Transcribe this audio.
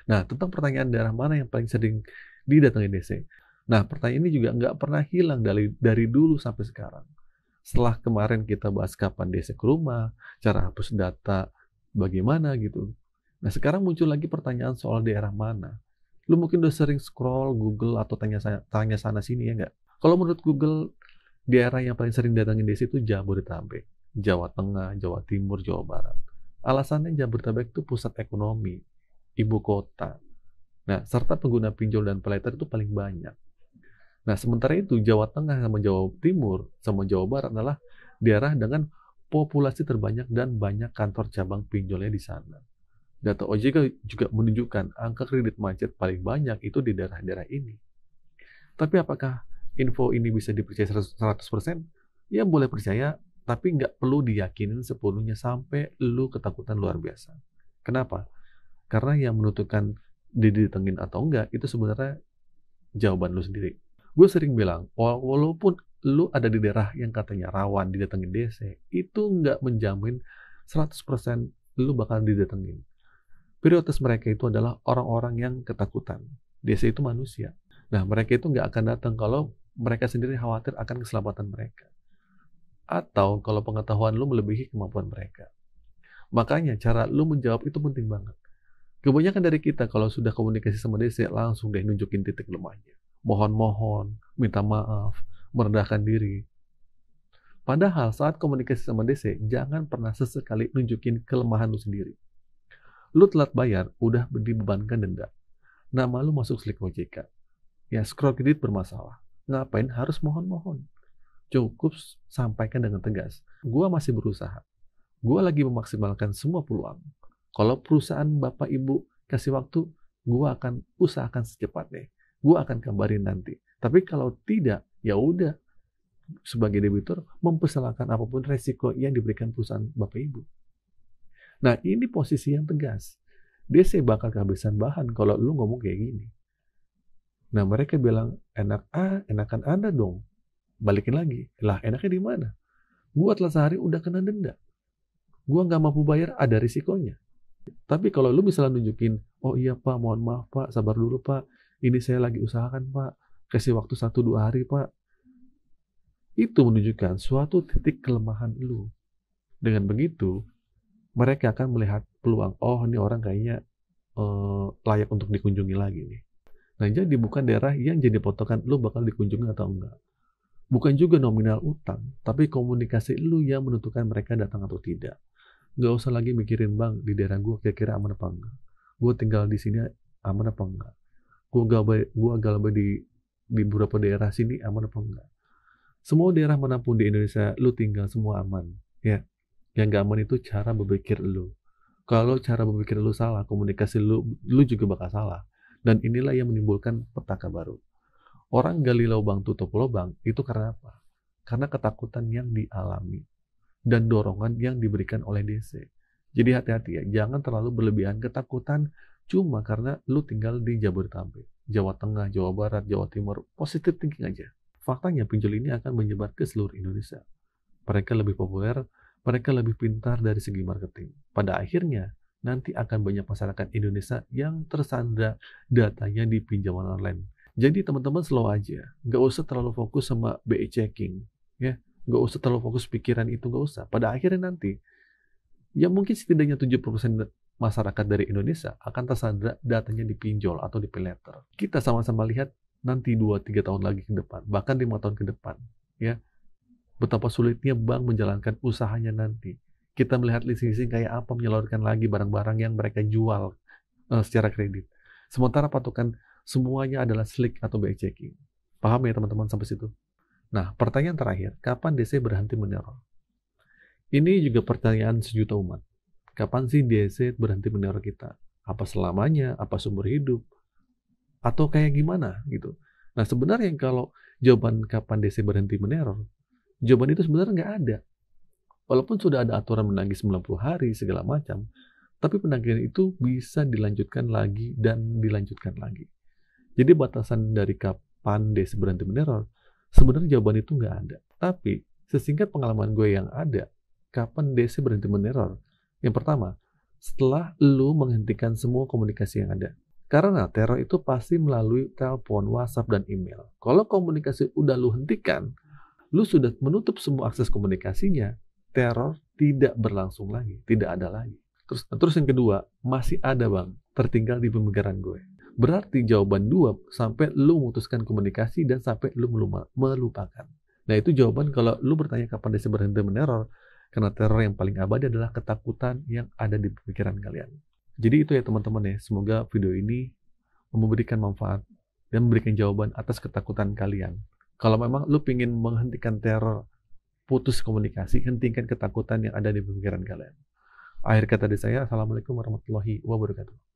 Nah, tentang pertanyaan daerah mana yang paling sering didatangi DC. Nah, pertanyaan ini juga nggak pernah hilang dari dulu sampai sekarang. Setelah kemarin kita bahas kapan DC ke rumah, cara hapus data, bagaimana gitu. Nah, sekarang muncul lagi pertanyaan soal daerah mana. Lu mungkin udah sering scroll Google atau tanya sana sini ya nggak? Kalau menurut Google, daerah yang paling sering datangin DC itu Jabodetabek, Jawa Tengah, Jawa Timur, Jawa Barat. Alasannya Jabodetabek itu pusat ekonomi, ibu kota. Nah, serta pengguna pinjol dan pay itu paling banyak. Nah, sementara itu Jawa Tengah sama Jawa Timur sama Jawa Barat adalah daerah dengan populasi terbanyak dan banyak kantor cabang pinjolnya di sana. Data OJK juga menunjukkan angka kredit macet paling banyak itu di daerah-daerah ini. Tapi apakah info ini bisa dipercaya 100%? Ya boleh percaya, tapi nggak perlu diyakinin sepenuhnya sampai lu ketakutan luar biasa. Kenapa? Karena yang menentukan didatengin atau enggak itu sebenarnya jawaban lu sendiri. Gue sering bilang, walaupun lu ada di daerah yang katanya rawan didatengin DC, itu nggak menjamin 100% lu bakal didatengin. Prioritas mereka itu adalah orang-orang yang ketakutan. DC itu manusia. Nah, mereka itu nggak akan datang kalau mereka sendiri khawatir akan keselamatan mereka. Atau kalau pengetahuan lu melebihi kemampuan mereka. Makanya cara lu menjawab itu penting banget. Kebanyakan dari kita kalau sudah komunikasi sama DC langsung deh nunjukin titik lemahnya. Mohon-mohon, minta maaf, merendahkan diri. Padahal saat komunikasi sama DC, jangan pernah sesekali nunjukin kelemahan lu sendiri. Lu telat bayar, udah dibebankan denda. Nama lu masuk slip OJK. Ya, scroll kredit bermasalah. Ngapain harus mohon-mohon? Cukup sampaikan dengan tegas. Gua masih berusaha. Gua lagi memaksimalkan semua peluang. Kalau perusahaan Bapak Ibu kasih waktu, gua akan usahakan secepatnya. Gua akan kabarin nanti. Tapi kalau tidak, ya udah. Sebagai debitur, mempersalahkan apapun resiko yang diberikan perusahaan Bapak Ibu. Nah, ini posisi yang tegas. DC bakal kehabisan bahan kalau lu ngomong kayak gini. Nah, mereka bilang, enakan Anda dong. Balikin lagi. Lah, enaknya di mana? Gua telah sehari udah kena denda. Gua nggak mampu bayar, ada risikonya. Tapi kalau lu misalnya nunjukin, oh iya Pak, mohon maaf Pak, sabar dulu Pak. Ini saya lagi usahakan Pak. Kasih waktu 1-2 hari Pak. Itu menunjukkan suatu titik kelemahan lu. Dengan begitu, mereka akan melihat peluang. Oh, ini orang kayaknya layak untuk dikunjungi lagi nih. Nah, jadi bukan daerah yang jadi potongan lu bakal dikunjungi atau enggak. Bukan juga nominal utang, tapi komunikasi lu yang menentukan mereka datang atau tidak. Nggak usah lagi mikirin, bang, di daerah gue kira-kira aman apa enggak. Gue tinggal di sini aman apa enggak. Gue galbay di beberapa daerah sini aman apa enggak. Semua daerah manapun di Indonesia, lu tinggal semua aman. Ya, yang gak aman itu cara berpikir lu. Kalau cara berpikir lu salah, komunikasi lu juga bakal salah. Dan inilah yang menimbulkan petaka baru. Orang gali lubang tutup lubang itu karena apa? Karena ketakutan yang dialami dan dorongan yang diberikan oleh DC. Jadi hati-hati ya, jangan terlalu berlebihan ketakutan cuma karena lu tinggal di Jabodetabek, Jawa Tengah, Jawa Barat, Jawa Timur. Positive thinking aja. Faktanya pinjol ini akan menyebar ke seluruh Indonesia. Mereka lebih populer, mereka lebih pintar dari segi marketing. Pada akhirnya, nanti akan banyak masyarakat Indonesia yang tersandra datanya di pinjaman online. Jadi teman-teman slow aja, nggak usah terlalu fokus sama BI checking, ya, nggak usah terlalu fokus pikiran itu, nggak usah. Pada akhirnya nanti, ya mungkin setidaknya 70% masyarakat dari Indonesia akan tersandra datanya di pinjol atau di pay letter. Kita sama-sama lihat nanti 2-3 tahun lagi ke depan, bahkan 5 tahun ke depan, ya, betapa sulitnya bank menjalankan usahanya nanti. Kita melihat leasing-leasing kayak apa menyalurkan lagi barang-barang yang mereka jual secara kredit. Sementara patokan semuanya adalah slick atau BI checking. Paham ya teman-teman sampai situ? Nah, pertanyaan terakhir, kapan DC berhenti meneror? Ini juga pertanyaan sejuta umat. Kapan sih DC berhenti meneror kita? Apa selamanya? Apa seumur hidup? Atau kayak gimana gitu? Nah, sebenarnya kalau jawaban kapan DC berhenti meneror, jawaban itu sebenarnya nggak ada. Walaupun sudah ada aturan menagih 90 hari segala macam, tapi penagihan itu bisa dilanjutkan lagi dan dilanjutkan lagi. Jadi batasan dari kapan DC berhenti meneror, sebenarnya jawaban itu nggak ada. Tapi sesingkat pengalaman gue yang ada, kapan DC berhenti meneror? Yang pertama, setelah lu menghentikan semua komunikasi yang ada. Karena teror itu pasti melalui telepon, WhatsApp, dan email. Kalau komunikasi udah lu hentikan, lu sudah menutup semua akses komunikasinya, teror tidak berlangsung lagi, tidak ada lagi. Terus yang kedua, masih ada bang, tertinggal di pemikiran gue. Berarti jawaban dua, sampai lu memutuskan komunikasi dan sampai lu melupakan. Nah itu jawaban kalau lu bertanya kapan DC berhenti meneror, karena teror yang paling abadi adalah ketakutan yang ada di pemikiran kalian. Jadi itu ya teman-teman ya, semoga video ini memberikan manfaat dan memberikan jawaban atas ketakutan kalian. Kalau memang lu pengen menghentikan teror, putus komunikasi, hentikan ketakutan yang ada di pemikiran kalian. Akhir kata dari saya, Assalamualaikum warahmatullahi wabarakatuh.